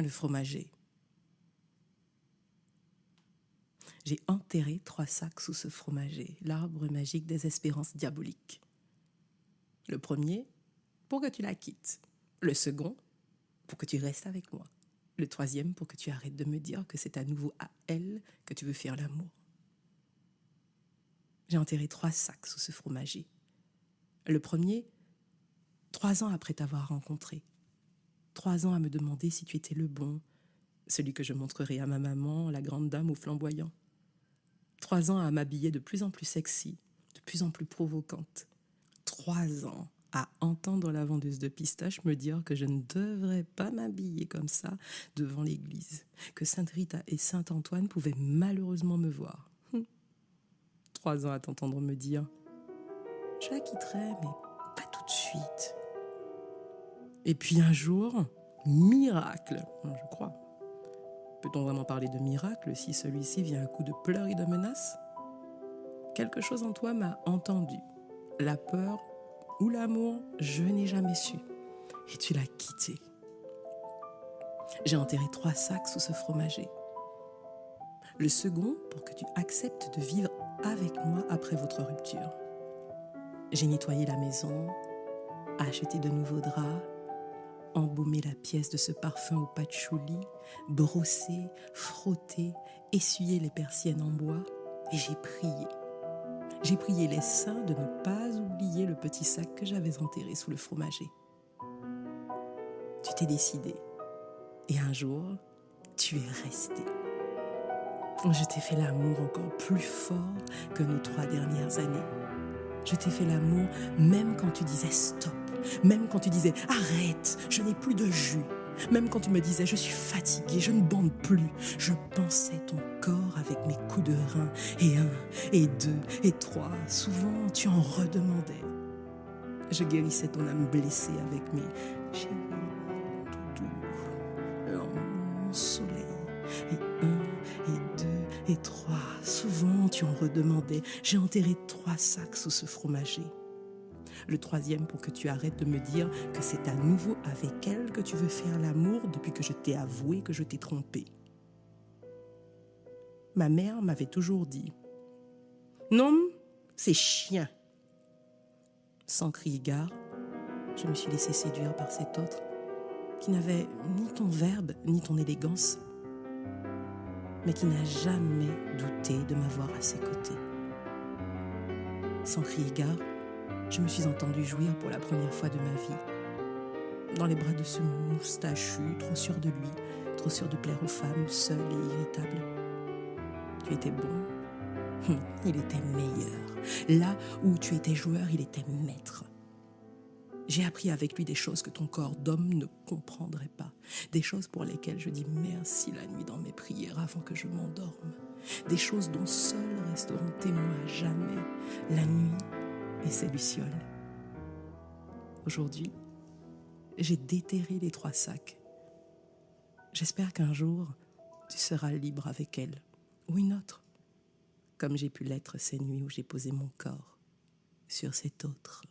Le fromager. J'ai enterré 3 sacs sous ce fromager, l'arbre magique des espérances diaboliques. Le premier, pour que tu la quittes. Le second, pour que tu restes avec moi. Le troisième, pour que tu arrêtes de me dire que c'est à nouveau à elle que tu veux faire l'amour. J'ai enterré 3 sacs sous ce fromager. Le premier, 3 ans après t'avoir rencontré. 3 ans à me demander si tu étais le bon, celui que je montrerai à ma maman, la grande dame au flamboyant. 3 ans à m'habiller de plus en plus sexy, de plus en plus provocante. 3 ans à entendre la vendeuse de pistaches me dire que je ne devrais pas m'habiller comme ça devant l'église, que Sainte Rita et Saint Antoine pouvaient malheureusement me voir. 3 ans à t'entendre me dire « Je la quitterai, mais pas tout de suite. » Et puis un jour, miracle, je crois. Peut-on vraiment parler de miracle si celui-ci vient à coup de pleurs et de menaces? Quelque chose en toi m'a entendu. La peur ou l'amour, je n'ai jamais su. Et tu l'as quitté. J'ai enterré 3 sacs sous ce fromager. Le second, pour que tu acceptes de vivre avec moi après votre rupture. J'ai nettoyé la maison, acheté de nouveaux draps, embaumé la pièce de ce parfum au patchouli, brossé, frotté, essuyé les persiennes en bois, et j'ai prié. J'ai prié les saints de ne pas oublier le petit sac que j'avais enterré sous le fromager. Tu t'es décidé, et un jour, tu es resté. Je t'ai fait l'amour encore plus fort que nos 3 dernières années. Je t'ai fait l'amour même quand tu disais stop, même quand tu disais arrête, je n'ai plus de jus, même quand tu me disais je suis fatiguée, je ne bande plus. Je pensais ton corps avec mes coups de rein, et 1, et 2, et 3, souvent tu en redemandais. Je guérissais ton âme blessée avec mes chéris, doudou, mon soleil, et 1, et 2, et 3, souvent tu en redemandais. J'ai enterré 3 sacs sous ce fromager. Le troisième pour que tu arrêtes de me dire que c'est à nouveau avec elle que tu veux faire l'amour depuis que je t'ai avoué que je t'ai trompé. Ma mère m'avait toujours dit « Non, c'est chien ». Sans crier gare, je me suis laissée séduire par cet autre qui n'avait ni ton verbe ni ton élégance, mais qui n'a jamais douté de m'avoir à ses côtés. Sans crier gare, je me suis entendue jouir pour la première fois de ma vie. Dans les bras de ce moustachu, trop sûr de lui, trop sûr de plaire aux femmes, seul et irritable. Tu étais bon, il était meilleur. Là où tu étais joueur, il était maître. J'ai appris avec lui des choses que ton corps d'homme ne comprendrait pas. Des choses pour lesquelles je dis merci la nuit dans mes prières avant que je m'endorme. Des choses dont seuls resteront témoins à jamais la nuit et ses lucioles. Aujourd'hui, j'ai déterré les 3 sacs. J'espère qu'un jour, tu seras libre avec elle, ou une autre, comme j'ai pu l'être ces nuits où j'ai posé mon corps sur cet autre.